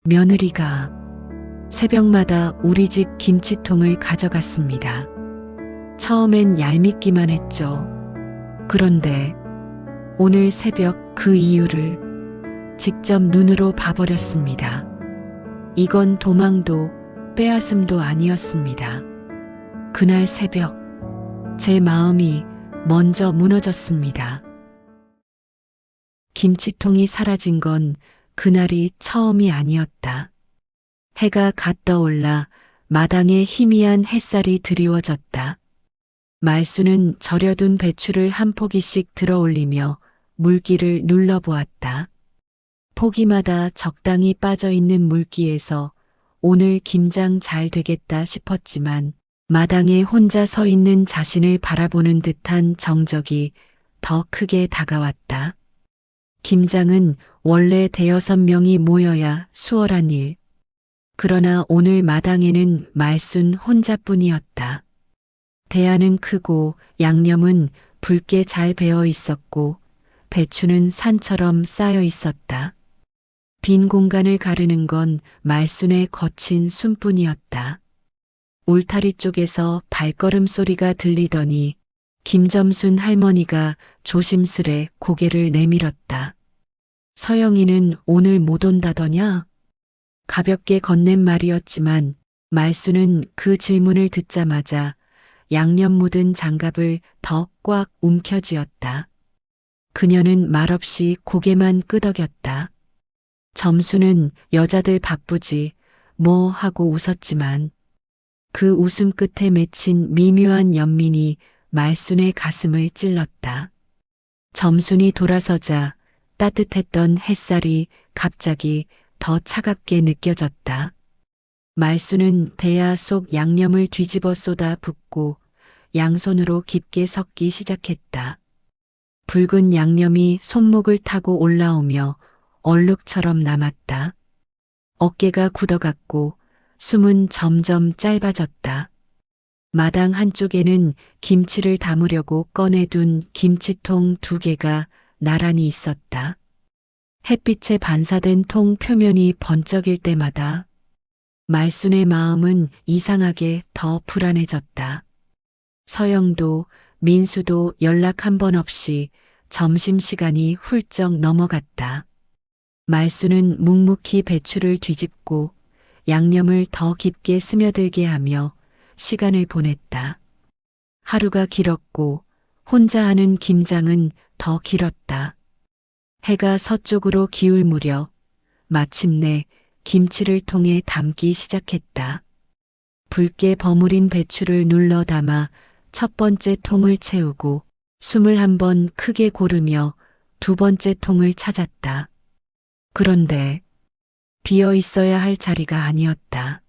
며느리가 새벽마다 우리 집 김치통을 가져갔습니다. 처음엔 얄밉기만 했죠. 그런데 오늘 새벽 그 이유를 직접 눈으로 봐버렸습니다. 이건 도망도 빼앗음도 아니었습니다. 그날 새벽 제 마음이 먼저 무너졌습니다. 김치통이 사라진 건 그날이 처음이 아니었다. 해가 갓 떠올라 마당에 희미한 햇살이 드리워졌다. 말수는 절여둔 배추를 한 포기씩 들어올리며 물기를 눌러보았다. 포기마다 적당히 빠져있는 물기에서 오늘 김장 잘 되겠다 싶었지만 마당에 혼자 서 있는 자신을 바라보는 듯한 정적이 더 크게 다가왔다. 김장은 원래 대여섯 명이 모여야 수월한 일. 그러나 오늘 마당에는 말순 혼자뿐이었다. 대야는 크고 양념은 붉게 잘 배어 있었고 배추는 산처럼 쌓여 있었다. 빈 공간을 가르는 건 말순의 거친 숨뿐이었다. 울타리 쪽에서 발걸음 소리가 들리더니 김점순 할머니가 조심스레 고개를 내밀었다. 서영이는 오늘 못 온다더냐? 가볍게 건넨 말이었지만 말수는 그 질문을 듣자마자 양념 묻은 장갑을 더 꽉 움켜쥐었다. 그녀는 말없이 고개만 끄덕였다. 점수는 여자들 바쁘지 뭐 하고 웃었지만 그 웃음 끝에 맺힌 미묘한 연민이 말순의 가슴을 찔렀다. 점순이 돌아서자 따뜻했던 햇살이 갑자기 더 차갑게 느껴졌다. 말순은 대야 속 양념을 뒤집어 쏟아 붓고 양손으로 깊게 섞기 시작했다. 붉은 양념이 손목을 타고 올라오며 얼룩처럼 남았다. 어깨가 굳어갔고 숨은 점점 짧아졌다. 마당 한쪽에는 김치를 담으려고 꺼내둔 김치통 2개가 나란히 있었다. 햇빛에 반사된 통 표면이 번쩍일 때마다 말순의 마음은 이상하게 더 불안해졌다. 서영도 민수도 연락 한 번 없이 점심시간이 훌쩍 넘어갔다. 말순은 묵묵히 배추를 뒤집고 양념을 더 깊게 스며들게 하며 시간을 보냈다. 하루가 길었고 혼자 하는 김장은 더 길었다. 해가 서쪽으로 기울 무렵 마침내 김치를 통에 담기 시작했다. 붉게 버무린 배추를 눌러 담아 첫 번째 통을 채우고 숨을 한 번 크게 고르며 두 번째 통을 찾았다. 그런데 비어 있어야 할 자리가 아니었다.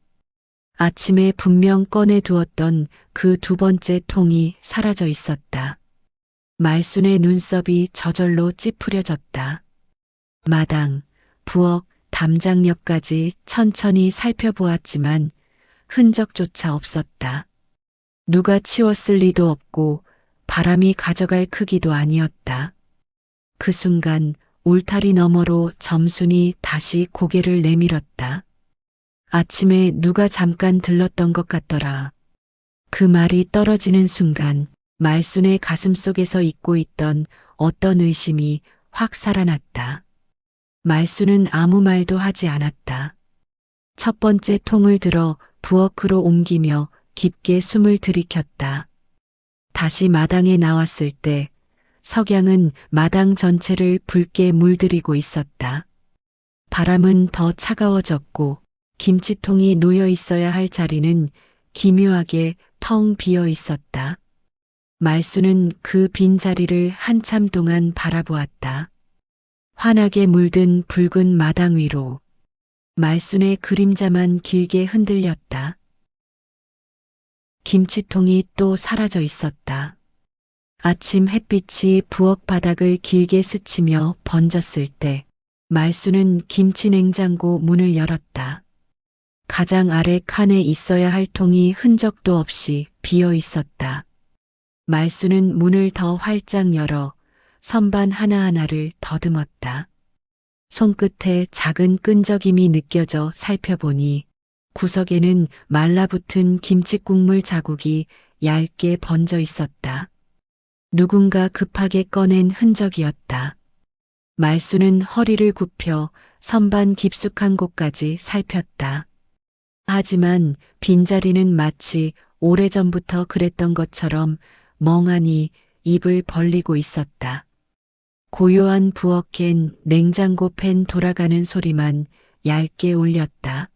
아침에 분명 꺼내 두었던 그 두 번째 통이 사라져 있었다. 말순의 눈썹이 저절로 찌푸려졌다. 마당, 부엌, 담장 옆까지 천천히 살펴보았지만 흔적조차 없었다. 누가 치웠을 리도 없고 바람이 가져갈 크기도 아니었다. 그 순간 울타리 너머로 점순이 다시 고개를 내밀었다. 아침에 누가 잠깐 들렀던 것 같더라. 그 말이 떨어지는 순간 말순의 가슴속에서 잊고 있던 어떤 의심이 확 살아났다. 말순은 아무 말도 하지 않았다. 첫 번째 통을 들어 부엌으로 옮기며 깊게 숨을 들이켰다. 다시 마당에 나왔을 때 석양은 마당 전체를 붉게 물들이고 있었다. 바람은 더 차가워졌고 김치통이 놓여 있어야 할 자리는 기묘하게 텅 비어 있었다. 말수는 그 빈자리를 한참 동안 바라보았다. 환하게 물든 붉은 마당 위로 말순의 그림자만 길게 흔들렸다. 김치통이 또 사라져 있었다. 아침 햇빛이 부엌 바닥을 길게 스치며 번졌을 때 말수는 김치 냉장고 문을 열었다. 가장 아래 칸에 있어야 할 통이 흔적도 없이 비어 있었다. 말수는 문을 더 활짝 열어 선반 하나하나를 더듬었다. 손끝에 작은 끈적임이 느껴져 살펴보니 구석에는 말라붙은 김치국물 자국이 얇게 번져 있었다. 누군가 급하게 꺼낸 흔적이었다. 말수는 허리를 굽혀 선반 깊숙한 곳까지 살폈다. 하지만 빈자리는 마치 오래전부터 그랬던 것처럼 멍하니 입을 벌리고 있었다. 고요한 부엌엔 냉장고 팬 돌아가는 소리만 얇게 울렸다.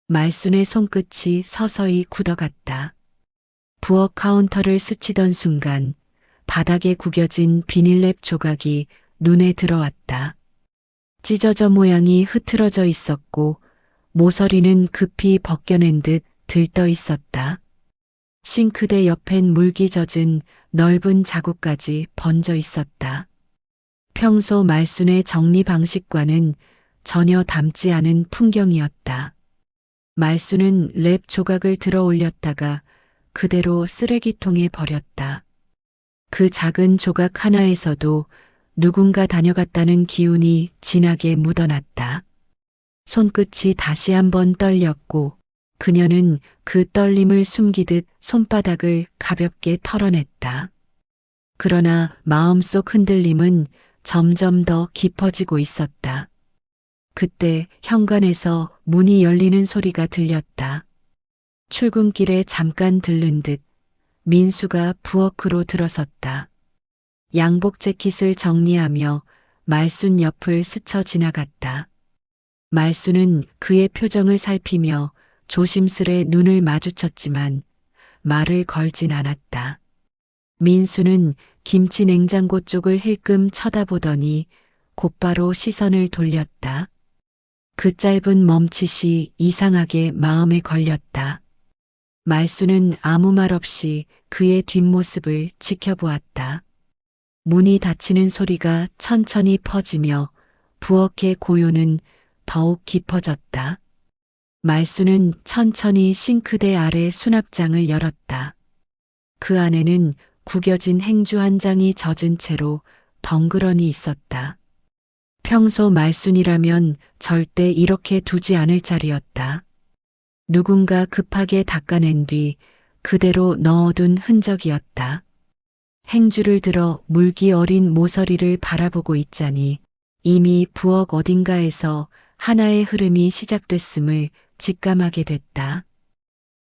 말순의 손끝이 서서히 굳어갔다. 부엌 카운터를 스치던 순간 바닥에 구겨진 비닐랩 조각이 눈에 들어왔다. 찢어져 모양이 흐트러져 있었고 모서리는 급히 벗겨낸 듯 들떠 있었다. 싱크대 옆엔 물기 젖은 넓은 자국까지 번져 있었다. 평소 말순의 정리 방식과는 전혀 닮지 않은 풍경이었다. 말순은 랩 조각을 들어 올렸다가 그대로 쓰레기통에 버렸다. 그 작은 조각 하나에서도 누군가 다녀갔다는 기운이 진하게 묻어났다. 손끝이 다시 한번 떨렸고 그녀는 그 떨림을 숨기듯 손바닥을 가볍게 털어냈다. 그러나 마음속 흔들림은 점점 더 깊어지고 있었다. 그때 현관에서 문이 열리는 소리가 들렸다. 출근길에 잠깐 들른 듯 민수가 부엌으로 들어섰다. 양복 재킷을 정리하며 말순 옆을 스쳐 지나갔다. 말순은 그의 표정을 살피며 조심스레 눈을 마주쳤지만 말을 걸진 않았다. 민수는 김치 냉장고 쪽을 힐끔 쳐다보더니 곧바로 시선을 돌렸다. 그 짧은 멈칫이 이상하게 마음에 걸렸다. 말수는 아무 말 없이 그의 뒷모습을 지켜보았다. 문이 닫히는 소리가 천천히 퍼지며 부엌의 고요는 더욱 깊어졌다. 말수는 천천히 싱크대 아래 수납장을 열었다. 그 안에는 구겨진 행주 한 장이 젖은 채로 덩그러니 있었다. 평소 말순이라면 절대 이렇게 두지 않을 자리였다. 누군가 급하게 닦아낸 뒤 그대로 넣어둔 흔적이었다. 행주를 들어 물기 어린 모서리를 바라보고 있자니 이미 부엌 어딘가에서 하나의 흐름이 시작됐음을 직감하게 됐다.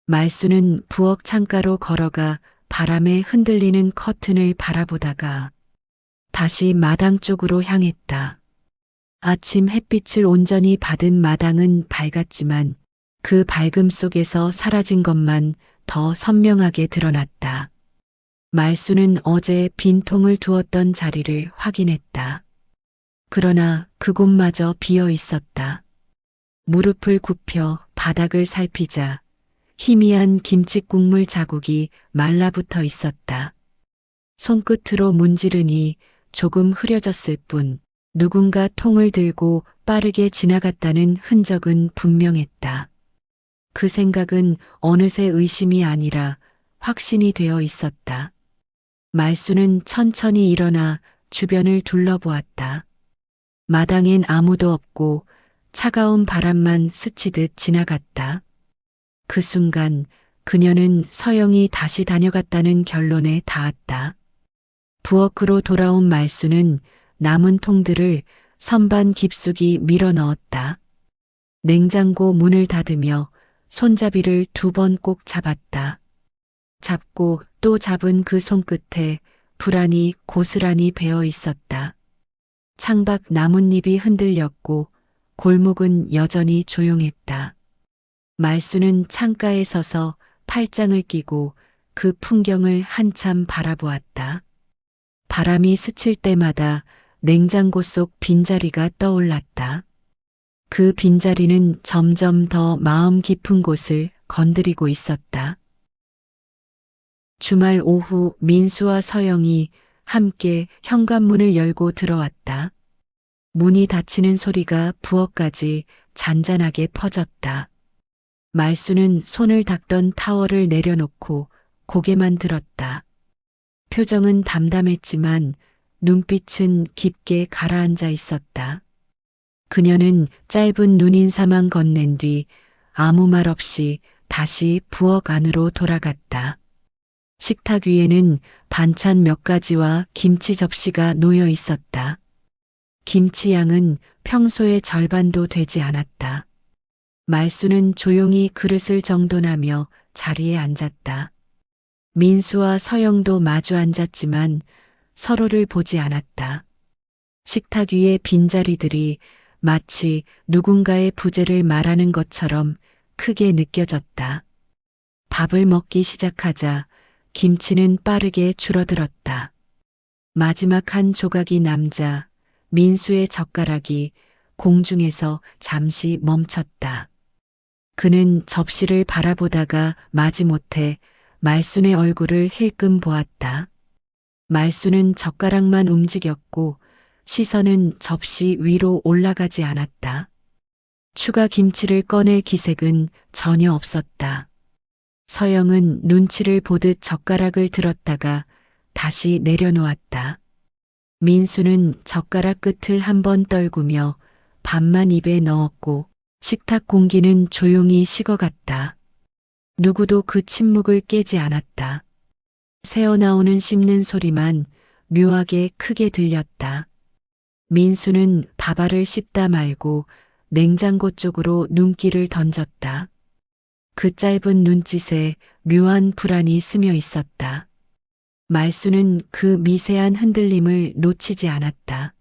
말수는 부엌 창가로 걸어가 바람에 흔들리는 커튼을 바라보다가 다시 마당 쪽으로 향했다. 아침 햇빛을 온전히 받은 마당은 밝았지만 그 밝음 속에서 사라진 것만 더 선명하게 드러났다. 말수는 어제 빈통을 두었던 자리를 확인했다. 그러나 그곳마저 비어 있었다. 무릎을 굽혀 바닥을 살피자 희미한 김칫국물 자국이 말라붙어 있었다. 손끝으로 문지르니 조금 흐려졌을 뿐 누군가 통을 들고 빠르게 지나갔다는 흔적은 분명했다. 그 생각은 어느새 의심이 아니라 확신이 되어 있었다. 말수는 천천히 일어나 주변을 둘러보았다. 마당엔 아무도 없고 차가운 바람만 스치듯 지나갔다. 그 순간 그녀는 서영이 다시 다녀갔다는 결론에 닿았다. 부엌으로 돌아온 말수는 남은 통들을 선반 깊숙이 밀어 넣었다. 냉장고 문을 닫으며 손잡이를 2번 꼭 잡았다. 잡고 또 잡은 그 손끝에 불안이 고스란히 배어 있었다. 창밖 나뭇잎이 흔들렸고 골목은 여전히 조용했다. 말수는 창가에 서서 팔짱을 끼고 그 풍경을 한참 바라보았다. 바람이 스칠 때마다 냉장고 속 빈자리가 떠올랐다. 그 빈자리는 점점 더 마음 깊은 곳을 건드리고 있었다. 주말 오후 민수와 서영이 함께 현관문을 열고 들어왔다. 문이 닫히는 소리가 부엌까지 잔잔하게 퍼졌다. 말수는 손을 닦던 타월을 내려놓고 고개만 들었다. 표정은 담담했지만 눈빛은 깊게 가라앉아 있었다. 그녀는 짧은 눈인사만 건넨 뒤 아무 말 없이 다시 부엌 안으로 돌아갔다. 식탁 위에는 반찬 몇 가지와 김치 접시가 놓여 있었다. 김치 양은 평소의 절반도 되지 않았다. 말수는 조용히 그릇을 정돈하며 자리에 앉았다. 민수와 서영도 마주 앉았지만 서로를 보지 않았다. 식탁 위의 빈자리들이 마치 누군가의 부재를 말하는 것처럼 크게 느껴졌다. 밥을 먹기 시작하자 김치는 빠르게 줄어들었다. 마지막 한 조각이 남자 민수의 젓가락이 공중에서 잠시 멈췄다. 그는 접시를 바라보다가 마지못해 말순의 얼굴을 힐끔 보았다. 말순은 젓가락만 움직였고 시선은 접시 위로 올라가지 않았다. 추가 김치를 꺼낼 기색은 전혀 없었다. 서영은 눈치를 보듯 젓가락을 들었다가 다시 내려놓았다. 민수는 젓가락 끝을 한번 떨구며 밥만 입에 넣었고 식탁 공기는 조용히 식어갔다. 누구도 그 침묵을 깨지 않았다. 새어나오는 씹는 소리만 묘하게 크게 들렸다. 민수는 밥알을 씹다 말고 냉장고 쪽으로 눈길을 던졌다. 그 짧은 눈짓에 묘한 불안이 스며 있었다. 말수는 그 미세한 흔들림을 놓치지 않았다.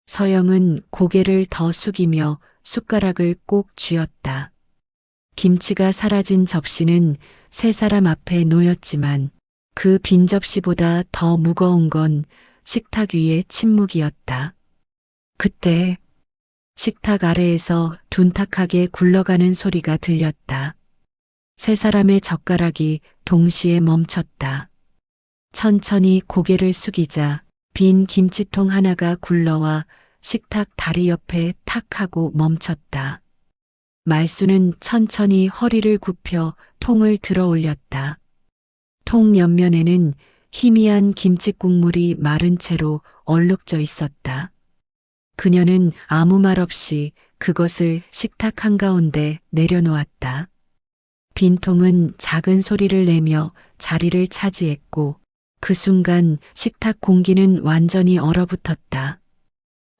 서영은 고개를 더 숙이며 숟가락을 꼭 쥐었다. 김치가 사라진 접시는 세 사람 앞에 놓였지만 그 빈 접시보다 더 무거운 건 식탁 위의 침묵이었다. 그때 식탁 아래에서 둔탁하게 굴러가는 소리가 들렸다. 세 사람의 젓가락이 동시에 멈췄다. 천천히 고개를 숙이자 빈 김치통 하나가 굴러와 식탁 다리 옆에 탁 하고 멈췄다. 말수는 천천히 허리를 굽혀 통을 들어 올렸다. 통 옆면에는 희미한 김치 국물이 마른 채로 얼룩져 있었다. 그녀는 아무 말 없이 그것을 식탁 한가운데 내려놓았다. 빈통은 작은 소리를 내며 자리를 차지했고 그 순간 식탁 공기는 완전히 얼어붙었다.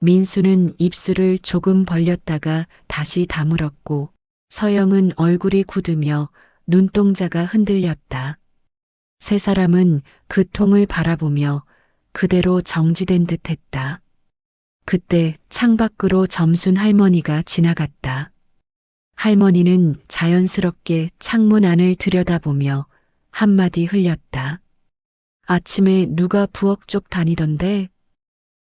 민수는 입술을 조금 벌렸다가 다시 다물었고 서영은 얼굴이 굳으며 눈동자가 흔들렸다. 세 사람은 그 통을 바라보며 그대로 정지된 듯했다. 그때 창밖으로 점순 할머니가 지나갔다. 할머니는 자연스럽게 창문 안을 들여다보며 한마디 흘렸다. 아침에 누가 부엌 쪽 다니던데?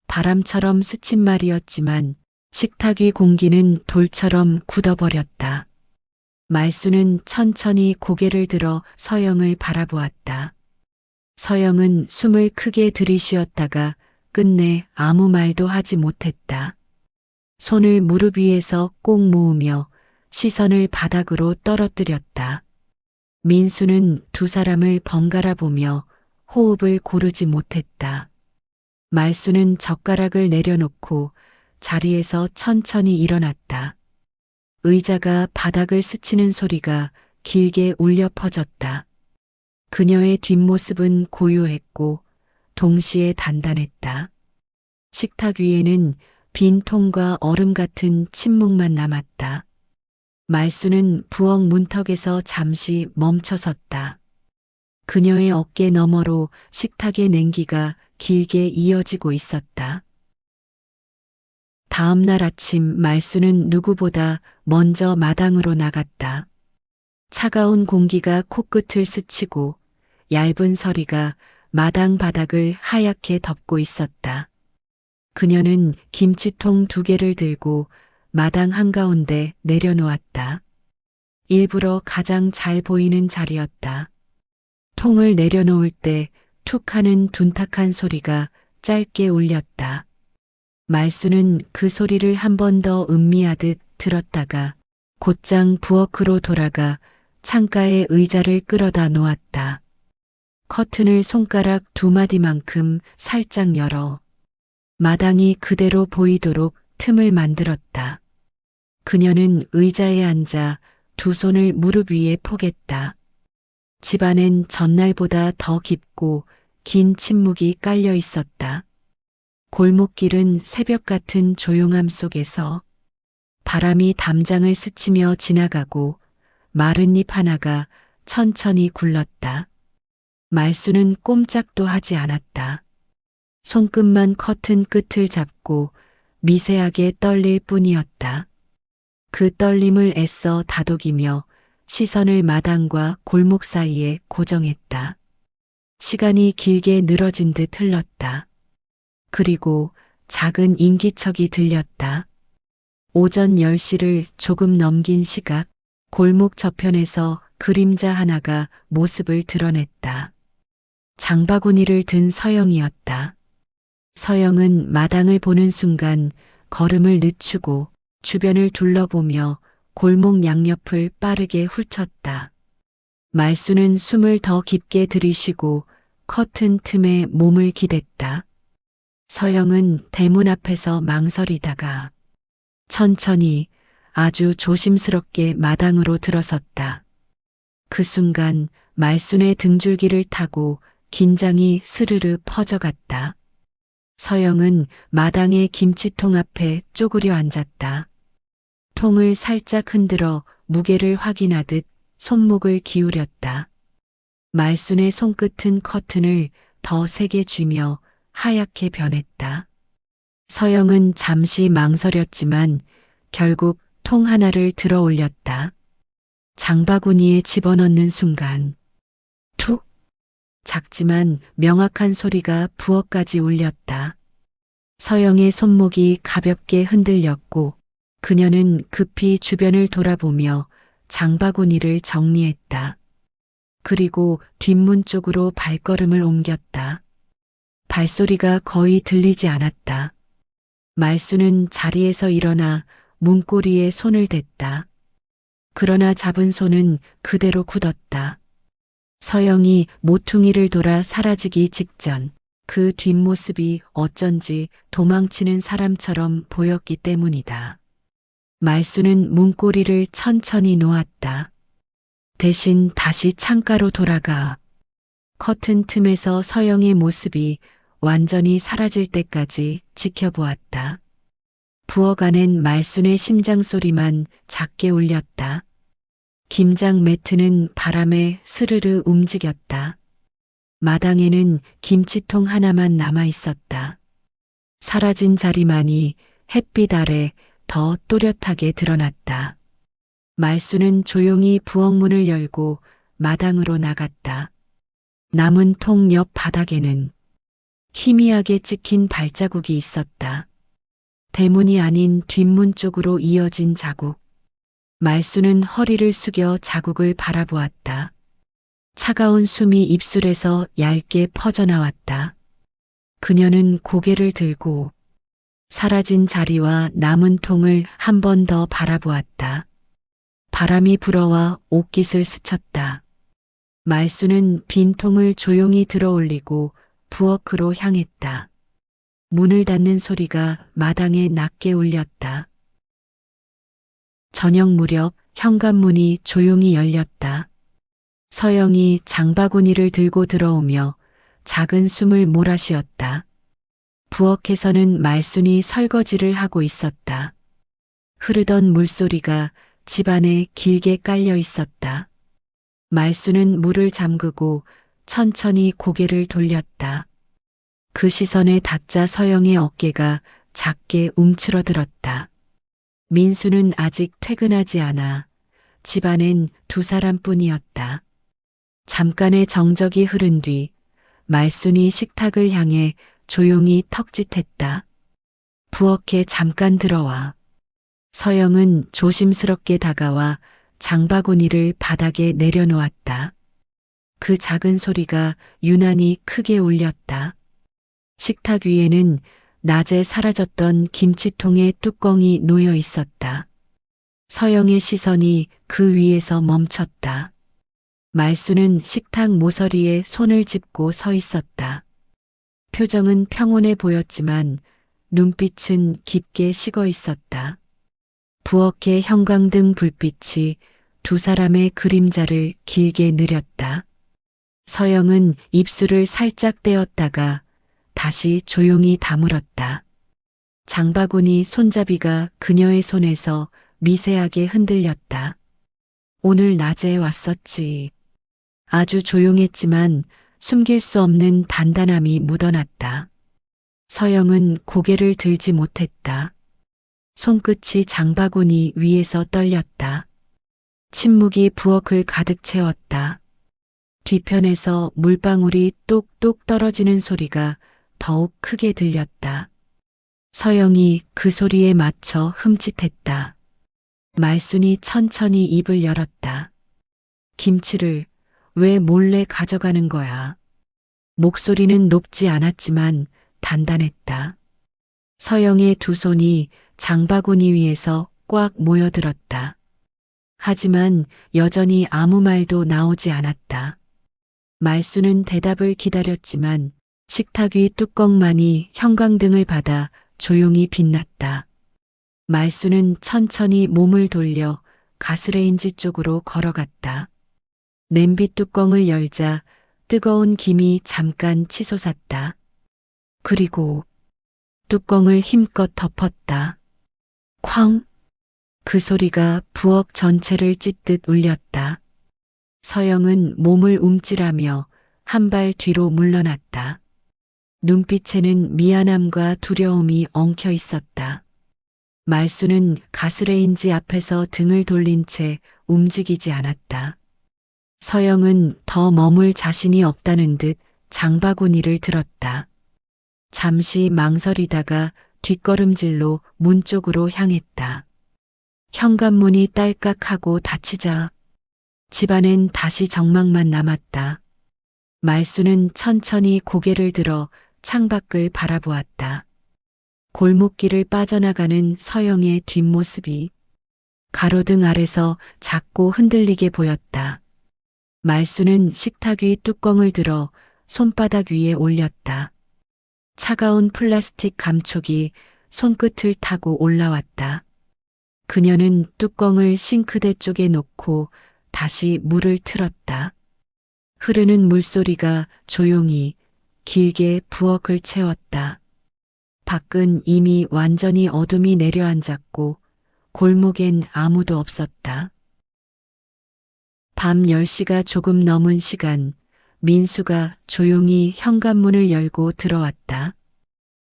바람처럼 스친 말이었지만 식탁 위 공기는 돌처럼 굳어버렸다. 말수는 천천히 고개를 들어 서영을 바라보았다. 서영은 숨을 크게 들이쉬었다가 끝내 아무 말도 하지 못했다. 손을 무릎 위에서 꼭 모으며 시선을 바닥으로 떨어뜨렸다. 민수는 두 사람을 번갈아 보며 호흡을 고르지 못했다. 말수는 젓가락을 내려놓고 자리에서 천천히 일어났다. 의자가 바닥을 스치는 소리가 길게 울려 퍼졌다. 그녀의 뒷모습은 고요했고 동시에 단단했다. 식탁 위에는 빈 통과 얼음 같은 침묵만 남았다. 말수는 부엌 문턱에서 잠시 멈춰섰다. 그녀의 어깨 너머로 식탁의 냉기가 길게 이어지고 있었다. 다음 날 아침 말수는 누구보다 먼저 마당으로 나갔다. 차가운 공기가 코끝을 스치고 얇은 서리가 마당 바닥을 하얗게 덮고 있었다. 그녀는 김치통 2개를 들고 마당 한가운데 내려놓았다. 일부러 가장 잘 보이는 자리였다. 통을 내려놓을 때 툭 하는 둔탁한 소리가 짧게 울렸다. 말수는 그 소리를 한 번 더 음미하듯 들었다가 곧장 부엌으로 돌아가 창가에 의자를 끌어다 놓았다. 커튼을 손가락 2마디만큼 살짝 열어 마당이 그대로 보이도록 틈을 만들었다. 그녀는 의자에 앉아 두 손을 무릎 위에 포겠다. 집안엔 전날보다 더 깊고 긴 침묵이 깔려 있었다. 골목길은 새벽 같은 조용함 속에서 바람이 담장을 스치며 지나가고 마른 잎 하나가 천천히 굴렀다. 말수는 꼼짝도 하지 않았다. 손끝만 커튼 끝을 잡고 미세하게 떨릴 뿐이었다. 그 떨림을 애써 다독이며 시선을 마당과 골목 사이에 고정했다. 시간이 길게 늘어진 듯 흘렀다. 그리고 작은 인기척이 들렸다. 오전 10시를 조금 넘긴 시각, 골목 저편에서 그림자 하나가 모습을 드러냈다. 장바구니를 든 서영이었다. 서영은 마당을 보는 순간 걸음을 늦추고 주변을 둘러보며 골목 양옆을 빠르게 훑었다. 말수는 숨을 더 깊게 들이쉬고 커튼 틈에 몸을 기댔다. 서영은 대문 앞에서 망설이다가 천천히 아주 조심스럽게 마당으로 들어섰다. 그 순간 말순의 등줄기를 타고 긴장이 스르르 퍼져갔다. 서영은 마당의 김치통 앞에 쪼그려 앉았다. 통을 살짝 흔들어 무게를 확인하듯 손목을 기울였다. 말순의 손끝은 커튼을 더 세게 쥐며 하얗게 변했다. 서영은 잠시 망설였지만 결국 통 하나를 들어 올렸다. 장바구니에 집어넣는 순간 툭! 작지만 명확한 소리가 부엌까지 울렸다. 서영의 손목이 가볍게 흔들렸고 그녀는 급히 주변을 돌아보며 장바구니를 정리했다. 그리고 뒷문 쪽으로 발걸음을 옮겼다. 발소리가 거의 들리지 않았다. 말수는 자리에서 일어나 문고리에 손을 댔다. 그러나 잡은 손은 그대로 굳었다. 서영이 모퉁이를 돌아 사라지기 직전 그 뒷모습이 어쩐지 도망치는 사람처럼 보였기 때문이다. 말수는 문고리를 천천히 놓았다. 대신 다시 창가로 돌아가 커튼 틈에서 서영의 모습이 완전히 사라질 때까지 지켜보았다. 부엌 안엔 말순의 심장 소리만 작게 울렸다. 김장 매트는 바람에 스르르 움직였다. 마당에는 김치통 하나만 남아 있었다. 사라진 자리만이 햇빛 아래 더 또렷하게 드러났다. 말수는 조용히 부엌 문을 열고 마당으로 나갔다. 남은 통 옆 바닥에는 희미하게 찍힌 발자국이 있었다. 대문이 아닌 뒷문 쪽으로 이어진 자국. 말수는 허리를 숙여 자국을 바라보았다. 차가운 숨이 입술에서 얇게 퍼져나왔다. 그녀는 고개를 들고 사라진 자리와 남은 통을 한 번 더 바라보았다. 바람이 불어와 옷깃을 스쳤다. 말수는 빈 통을 조용히 들어올리고 부엌으로 향했다. 문을 닫는 소리가 마당에 낮게 울렸다. 저녁 무렵 현관문이 조용히 열렸다. 서영이 장바구니를 들고 들어오며 작은 숨을 몰아쉬었다. 부엌에서는 말순이 설거지를 하고 있었다. 흐르던 물소리가 집안에 길게 깔려 있었다. 말순은 물을 잠그고 천천히 고개를 돌렸다. 그 시선에 닿자 서영의 어깨가 작게 움츠러들었다. 민수는 아직 퇴근하지 않아 집안엔 두 사람뿐이었다. 잠깐의 정적이 흐른 뒤 말순이 식탁을 향해 조용히 턱짓했다. 부엌에 잠깐 들어와. 서영은 조심스럽게 다가와 장바구니를 바닥에 내려놓았다. 그 작은 소리가 유난히 크게 울렸다. 식탁 위에는 낮에 사라졌던 김치통의 뚜껑이 놓여 있었다. 서영의 시선이 그 위에서 멈췄다. 말수는 식탁 모서리에 손을 짚고 서 있었다. 표정은 평온해 보였지만 눈빛은 깊게 식어 있었다. 부엌의 형광등 불빛이 두 사람의 그림자를 길게 느렸다. 서영은 입술을 살짝 떼었다가 다시 조용히 다물었다. 장바구니 손잡이가 그녀의 손에서 미세하게 흔들렸다. 오늘 낮에 왔었지. 아주 조용했지만 숨길 수 없는 단단함이 묻어났다. 서영은 고개를 들지 못했다. 손끝이 장바구니 위에서 떨렸다. 침묵이 부엌을 가득 채웠다. 뒤편에서 물방울이 똑똑 떨어지는 소리가 더욱 크게 들렸다. 서영이 그 소리에 맞춰 흠칫했다. 말순이 천천히 입을 열었다. 김치를 왜 몰래 가져가는 거야? 목소리는 높지 않았지만 단단했다. 서영의 두 손이 장바구니 위에서 꽉 모여들었다. 하지만 여전히 아무 말도 나오지 않았다. 말순은 대답을 기다렸지만 식탁 위 뚜껑만이 형광등을 받아 조용히 빛났다. 말순은 천천히 몸을 돌려 가스레인지 쪽으로 걸어갔다. 냄비 뚜껑을 열자 뜨거운 김이 잠깐 치솟았다. 그리고 뚜껑을 힘껏 덮었다. 쾅! 그 소리가 부엌 전체를 찢듯 울렸다. 서영은 몸을 움찔하며 한 발 뒤로 물러났다. 눈빛에는 미안함과 두려움이 엉켜 있었다. 말순은 가스레인지 앞에서 등을 돌린 채 움직이지 않았다. 서영은 더 머물 자신이 없다는 듯 장바구니를 들었다. 잠시 망설이다가 뒷걸음질로 문 쪽으로 향했다. 현관문이 딸깍하고 닫히자 집안엔 다시 정막만 남았다. 말순은 천천히 고개를 들어 창밖을 바라보았다. 골목길을 빠져나가는 서영의 뒷모습이 가로등 아래서 작고 흔들리게 보였다. 말순은 식탁 위 뚜껑을 들어 손바닥 위에 올렸다. 차가운 플라스틱 감촉이 손끝을 타고 올라왔다. 그녀는 뚜껑을 싱크대 쪽에 놓고 다시 물을 틀었다. 흐르는 물소리가 조용히 길게 부엌을 채웠다. 밖은 이미 완전히 어둠이 내려앉았고 골목엔 아무도 없었다. 밤 10시가 조금 넘은 시간, 민수가 조용히 현관문을 열고 들어왔다.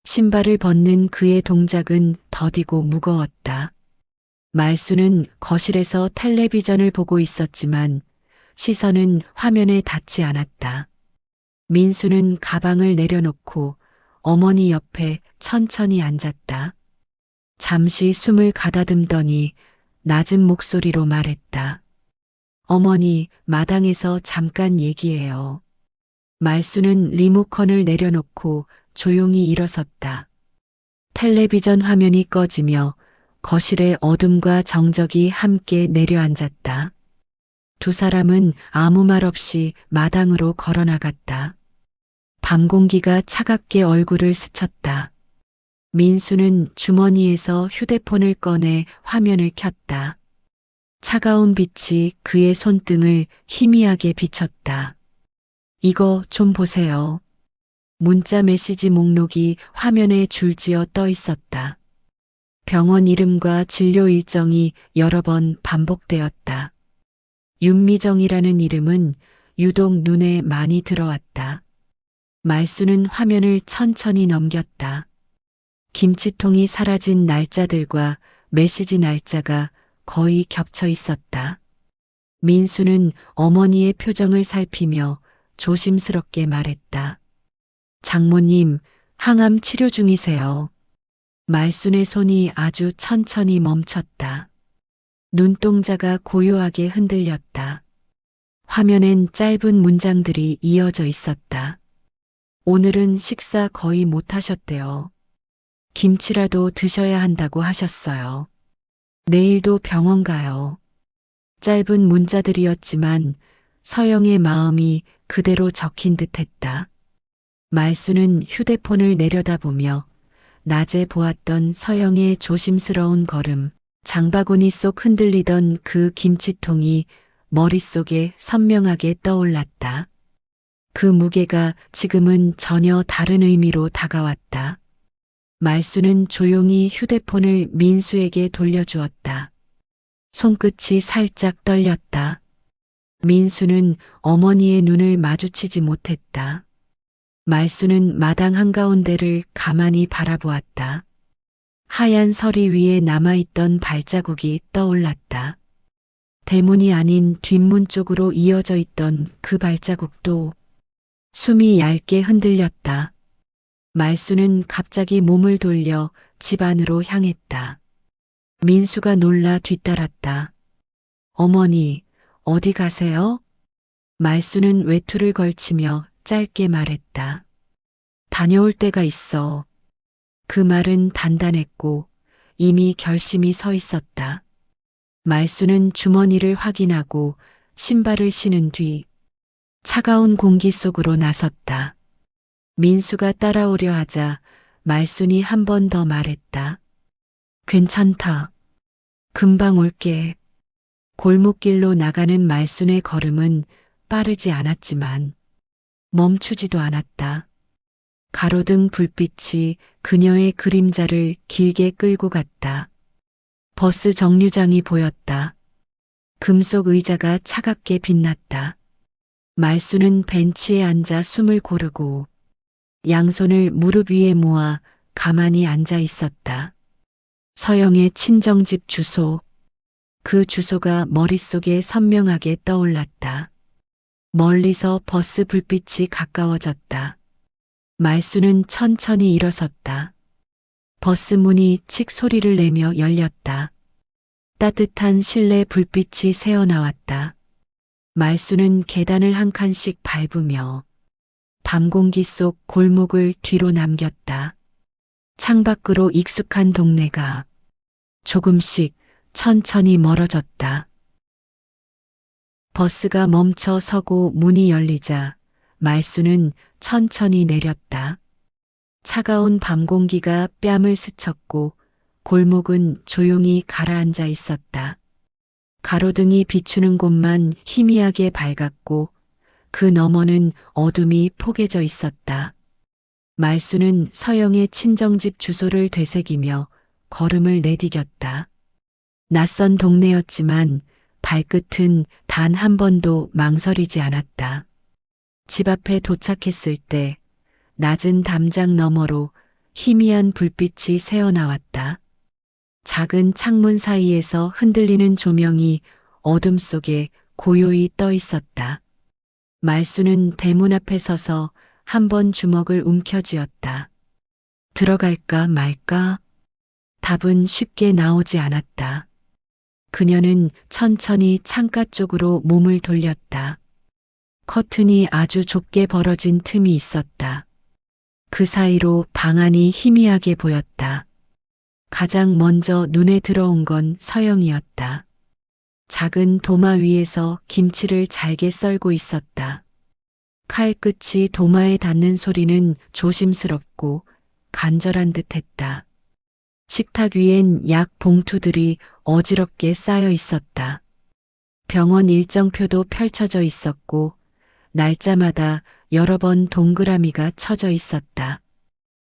신발을 벗는 그의 동작은 더디고 무거웠다. 말수는 거실에서 텔레비전을 보고 있었지만 시선은 화면에 닿지 않았다. 민수는 가방을 내려놓고 어머니 옆에 천천히 앉았다. 잠시 숨을 가다듬더니 낮은 목소리로 말했다. 어머니, 마당에서 잠깐 얘기해요. 말수는 리모컨을 내려놓고 조용히 일어섰다. 텔레비전 화면이 꺼지며 거실의 어둠과 정적이 함께 내려앉았다. 두 사람은 아무 말 없이 마당으로 걸어나갔다. 밤 공기가 차갑게 얼굴을 스쳤다. 민수는 주머니에서 휴대폰을 꺼내 화면을 켰다. 차가운 빛이 그의 손등을 희미하게 비쳤다. 이거 좀 보세요. 문자 메시지 목록이 화면에 줄지어 떠 있었다. 병원 이름과 진료 일정이 여러 번 반복되었다. 윤미정이라는 이름은 유독 눈에 많이 들어왔다. 말수는 화면을 천천히 넘겼다. 김치통이 사라진 날짜들과 메시지 날짜가 거의 겹쳐 있었다. 민수는 어머니의 표정을 살피며 조심스럽게 말했다. 장모님, 항암 치료 중이세요. 말순의 손이 아주 천천히 멈췄다. 눈동자가 고요하게 흔들렸다. 화면엔 짧은 문장들이 이어져 있었다. 오늘은 식사 거의 못 하셨대요. 김치라도 드셔야 한다고 하셨어요. 내일도 병원 가요. 짧은 문자들이었지만 서영의 마음이 그대로 적힌 듯했다. 말수는 휴대폰을 내려다보며 낮에 보았던 서영의 조심스러운 걸음, 장바구니 속 흔들리던 그 김치통이 머릿속에 선명하게 떠올랐다. 그 무게가 지금은 전혀 다른 의미로 다가왔다. 말수는 조용히 휴대폰을 민수에게 돌려주었다. 손끝이 살짝 떨렸다. 민수는 어머니의 눈을 마주치지 못했다. 말수는 마당 한가운데를 가만히 바라보았다. 하얀 서리 위에 남아있던 발자국이 떠올랐다. 대문이 아닌 뒷문 쪽으로 이어져 있던 그 발자국도 숨이 얇게 흔들렸다. 말수는 갑자기 몸을 돌려 집 안으로 향했다. 민수가 놀라 뒤따랐다. 어머니, 어디 가세요? 말수는 외투를 걸치며 짧게 말했다. 다녀올 때가 있어. 그 말은 단단했고 이미 결심이 서 있었다. 말수는 주머니를 확인하고 신발을 신은 뒤 차가운 공기 속으로 나섰다. 민수가 따라오려 하자 말순이 한 번 더 말했다. 괜찮다. 금방 올게. 골목길로 나가는 말순의 걸음은 빠르지 않았지만 멈추지도 않았다. 가로등 불빛이 그녀의 그림자를 길게 끌고 갔다. 버스 정류장이 보였다. 금속 의자가 차갑게 빛났다. 말수는 벤치에 앉아 숨을 고르고 양손을 무릎 위에 모아 가만히 앉아 있었다. 서영의 친정집 주소. 그 주소가 머릿속에 선명하게 떠올랐다. 멀리서 버스 불빛이 가까워졌다. 말수는 천천히 일어섰다. 버스 문이 칙 소리를 내며 열렸다. 따뜻한 실내 불빛이 새어나왔다. 말수는 계단을 한 칸씩 밟으며 밤 공기 속 골목을 뒤로 남겼다. 창밖으로 익숙한 동네가 조금씩 천천히 멀어졌다. 버스가 멈춰 서고 문이 열리자 말수는 천천히 내렸다. 차가운 밤 공기가 뺨을 스쳤고 골목은 조용히 가라앉아 있었다. 가로등이 비추는 곳만 희미하게 밝았고 그 너머는 어둠이 포개져 있었다. 말수는 서영의 친정집 주소를 되새기며 걸음을 내디뎠다. 낯선 동네였지만 발끝은 단 한 번도 망설이지 않았다. 집 앞에 도착했을 때 낮은 담장 너머로 희미한 불빛이 새어나왔다. 작은 창문 사이에서 흔들리는 조명이 어둠 속에 고요히 떠 있었다. 말수는 대문 앞에 서서 한 번 주먹을 움켜쥐었다. 들어갈까 말까? 답은 쉽게 나오지 않았다. 그녀는 천천히 창가 쪽으로 몸을 돌렸다. 커튼이 아주 좁게 벌어진 틈이 있었다. 그 사이로 방 안이 희미하게 보였다. 가장 먼저 눈에 들어온 건 서영이었다. 작은 도마 위에서 김치를 잘게 썰고 있었다. 칼끝이 도마에 닿는 소리는 조심스럽고 간절한 듯했다. 식탁 위엔 약 봉투들이 어지럽게 쌓여 있었다. 병원 일정표도 펼쳐져 있었고 날짜마다 여러 번 동그라미가 쳐져 있었다.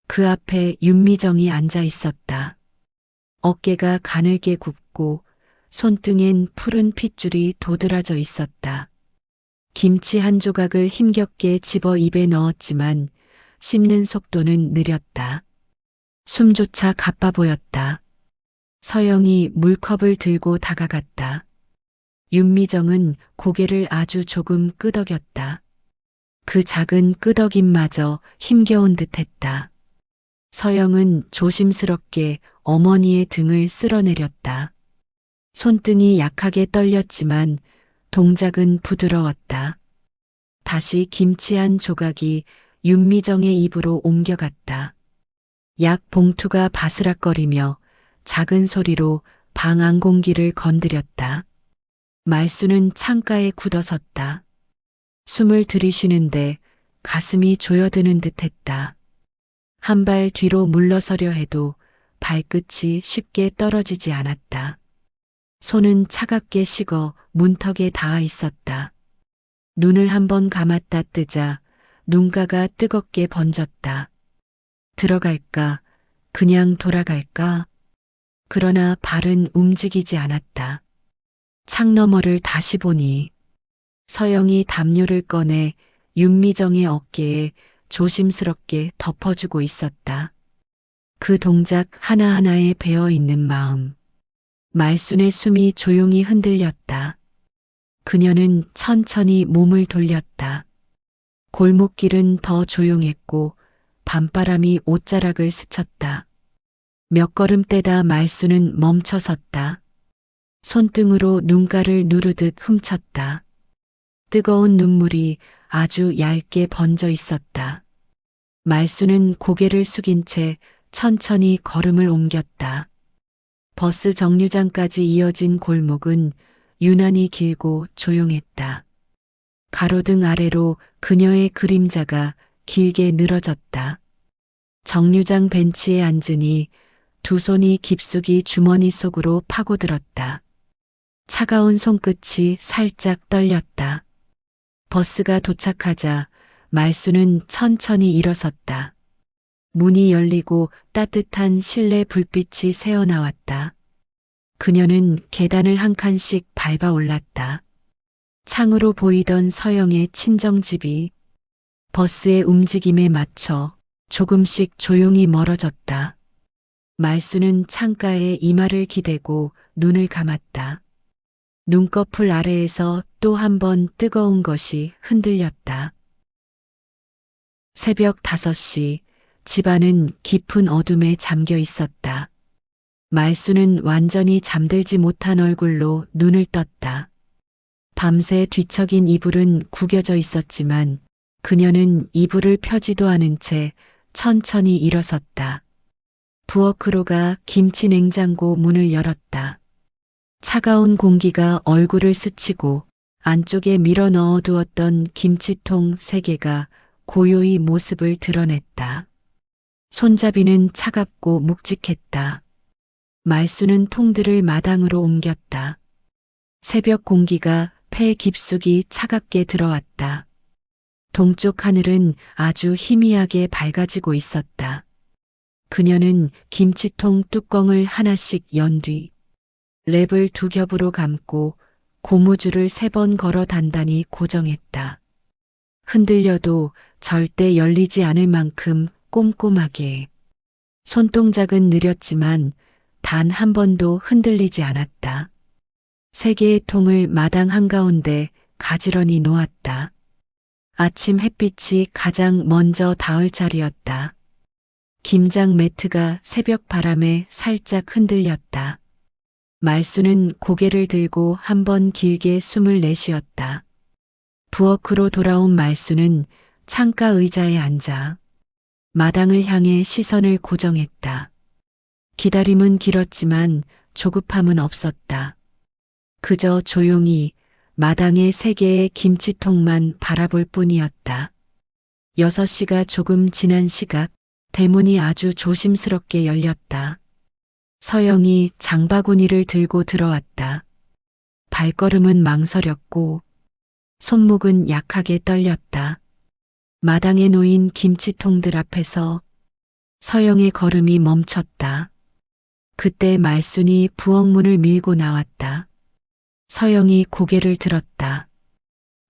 그 앞에 윤미정이 앉아 있었다. 어깨가 가늘게 굽고 손등엔 푸른 핏줄이 도드라져 있었다. 김치 한 조각을 힘겹게 집어 입에 넣었지만 씹는 속도는 느렸다. 숨조차 가빠 보였다. 서영이 물컵을 들고 다가갔다. 윤미정은 고개를 아주 조금 끄덕였다. 그 작은 끄덕임마저 힘겨운 듯했다. 서영은 조심스럽게 어머니의 등을 쓸어내렸다. 손등이 약하게 떨렸지만 동작은 부드러웠다. 다시 김치 한 조각이 윤미정의 입으로 옮겨갔다. 약 봉투가 바스락거리며 작은 소리로 방 안 공기를 건드렸다. 말수는 창가에 굳어섰다. 숨을 들이쉬는데 가슴이 조여드는 듯했다. 한 발 뒤로 물러서려 해도 발끝이 쉽게 떨어지지 않았다. 손은 차갑게 식어 문턱에 닿아 있었다. 눈을 한번 감았다 뜨자 눈가가 뜨겁게 번졌다. 들어갈까? 그냥 돌아갈까? 그러나 발은 움직이지 않았다. 창 너머를 다시 보니 서영이 담요를 꺼내 윤미정의 어깨에 조심스럽게 덮어주고 있었다. 그 동작 하나하나에 배어 있는 마음. 말순의 숨이 조용히 흔들렸다. 그녀는 천천히 몸을 돌렸다. 골목길은 더 조용했고 밤바람이 옷자락을 스쳤다. 몇 걸음 떼다 말순은 멈춰섰다. 손등으로 눈가를 누르듯 훔쳤다. 뜨거운 눈물이 아주 얇게 번져 있었다. 말순은 고개를 숙인 채 천천히 걸음을 옮겼다. 버스 정류장까지 이어진 골목은 유난히 길고 조용했다. 가로등 아래로 그녀의 그림자가 길게 늘어졌다. 정류장 벤치에 앉으니 두 손이 깊숙이 주머니 속으로 파고들었다. 차가운 손끝이 살짝 떨렸다. 버스가 도착하자 말순은 천천히 일어섰다. 문이 열리고 따뜻한 실내 불빛이 새어나왔다. 그녀는 계단을 한 칸씩 밟아 올랐다. 창으로 보이던 서영의 친정집이 버스의 움직임에 맞춰 조금씩 조용히 멀어졌다. 말순은 창가에 이마를 기대고 눈을 감았다. 눈꺼풀 아래에서 또 한 번 뜨거운 것이 흔들렸다. 새벽 5시, 집안은 깊은 어둠에 잠겨 있었다. 말순은 완전히 잠들지 못한 얼굴로 눈을 떴다. 밤새 뒤척인 이불은 구겨져 있었지만 그녀는 이불을 펴지도 않은 채 천천히 일어섰다. 부엌으로 가 김치 냉장고 문을 열었다. 차가운 공기가 얼굴을 스치고 안쪽에 밀어 넣어두었던 김치통 3개가 고요히 모습을 드러냈다. 손잡이는 차갑고 묵직했다. 말순은 통들을 마당으로 옮겼다. 새벽 공기가 폐 깊숙이 차갑게 들어왔다. 동쪽 하늘은 아주 희미하게 밝아지고 있었다. 그녀는 김치통 뚜껑을 하나씩 연 뒤 랩을 2겹으로 감고 고무줄을 3번 걸어 단단히 고정했다. 흔들려도 절대 열리지 않을 만큼 꼼꼼하게. 손동작은 느렸지만 단 한 번도 흔들리지 않았다. 3개의 통을 마당 한가운데 가지런히 놓았다. 아침 햇빛이 가장 먼저 닿을 자리였다. 김장 매트가 새벽 바람에 살짝 흔들렸다. 말순은 고개를 들고 한 번 길게 숨을 내쉬었다. 부엌으로 돌아온 말순은 창가 의자에 앉아 마당을 향해 시선을 고정했다. 기다림은 길었지만 조급함은 없었다. 그저 조용히 마당의 3개의 김치통만 바라볼 뿐이었다. 6시가 조금 지난 시각 대문이 아주 조심스럽게 열렸다. 서영이 장바구니를 들고 들어왔다. 발걸음은 망설였고 손목은 약하게 떨렸다. 마당에 놓인 김치통들 앞에서 서영의 걸음이 멈췄다. 그때 말순이 부엌문을 밀고 나왔다. 서영이 고개를 들었다.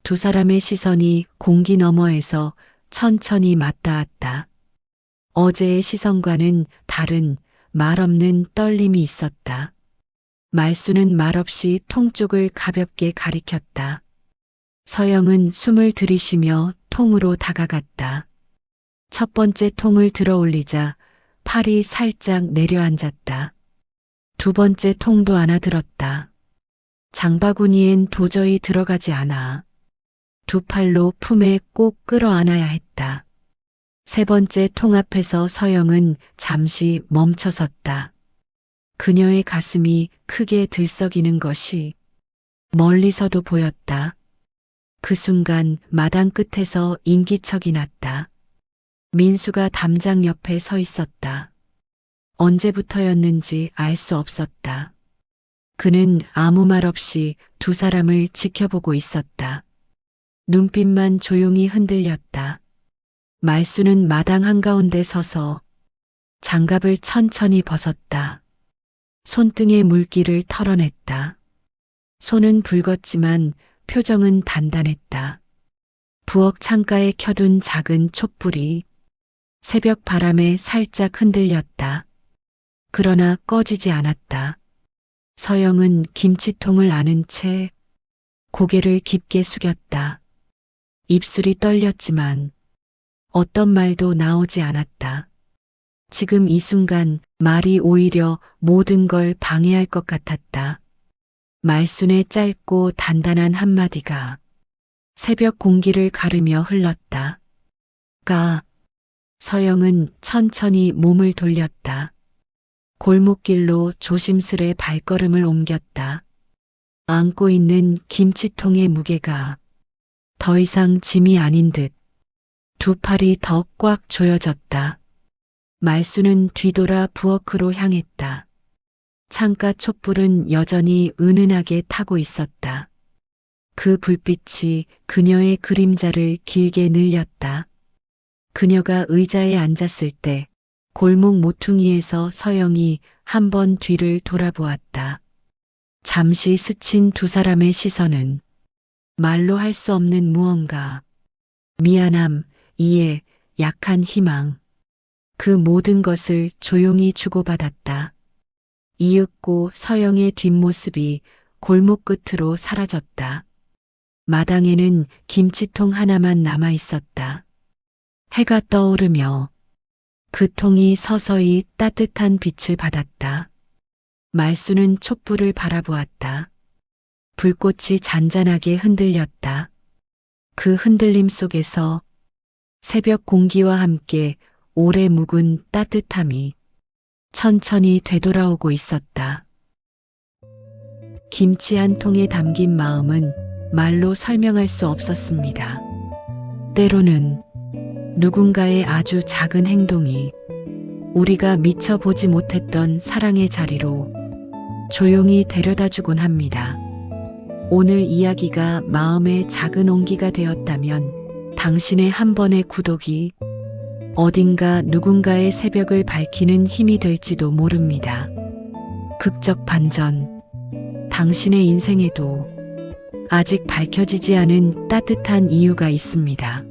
두 사람의 시선이 공기 너머에서 천천히 맞닿았다. 어제의 시선과는 다른 말없는 떨림이 있었다. 말순은 말없이 통 쪽을 가볍게 가리켰다. 서영은 숨을 들이쉬며 통으로 다가갔다. 첫 번째 통을 들어 올리자 팔이 살짝 내려앉았다. 2번째 통도 안아들었다. 장바구니엔 도저히 들어가지 않아. 2 팔로 품에 꼭 끌어안아야 했다. 3번째 통 앞에서 서영은 잠시 멈춰섰다. 그녀의 가슴이 크게 들썩이는 것이 멀리서도 보였다. 그 순간 마당 끝에서 인기척이 났다. 민수가 담장 옆에 서 있었다. 언제부터였는지 알 수 없었다. 그는 아무 말 없이 두 사람을 지켜보고 있었다. 눈빛만 조용히 흔들렸다. 말수는 마당 한가운데 서서 장갑을 천천히 벗었다. 손등에 물기를 털어냈다. 손은 붉었지만 표정은 단단했다. 부엌 창가에 켜둔 작은 촛불이 새벽 바람에 살짝 흔들렸다. 그러나 꺼지지 않았다. 서영은 김치통을 안은 채 고개를 깊게 숙였다. 입술이 떨렸지만 어떤 말도 나오지 않았다. 지금 이 순간 말이 오히려 모든 걸 방해할 것 같았다. 말순의 짧고 단단한 한마디가 새벽 공기를 가르며 흘렀다. 서영은 천천히 몸을 돌렸다. 골목길로 조심스레 발걸음을 옮겼다. 안고 있는 김치통의 무게가 더 이상 짐이 아닌 듯 두 팔이 더 꽉 조여졌다. 말수는 뒤돌아 부엌으로 향했다. 창가 촛불은 여전히 은은하게 타고 있었다. 그 불빛이 그녀의 그림자를 길게 늘렸다. 그녀가 의자에 앉았을 때 골목 모퉁이에서 서영이 한 번 뒤를 돌아보았다. 잠시 스친 두 사람의 시선은 말로 할 수 없는 무언가, 미안함, 이해, 약한 희망, 그 모든 것을 조용히 주고받았다. 이윽고 서영의 뒷모습이 골목 끝으로 사라졌다. 마당에는 김치통 하나만 남아 있었다. 해가 떠오르며 그 통이 서서히 따뜻한 빛을 받았다. 말수는 촛불을 바라보았다. 불꽃이 잔잔하게 흔들렸다. 그 흔들림 속에서 새벽 공기와 함께 오래 묵은 따뜻함이 천천히 되돌아오고 있었다. 김치 한 통에 담긴 마음은 말로 설명할 수 없었습니다. 때로는 누군가의 아주 작은 행동이 우리가 미처 보지 못했던 사랑의 자리로 조용히 데려다 주곤 합니다. 오늘 이야기가 마음의 작은 온기가 되었다면 당신의 한 번의 구독이 어딘가 누군가의 새벽을 밝히는 힘이 될지도 모릅니다. 극적 반전. 당신의 인생에도 아직 밝혀지지 않은 따뜻한 이유가 있습니다.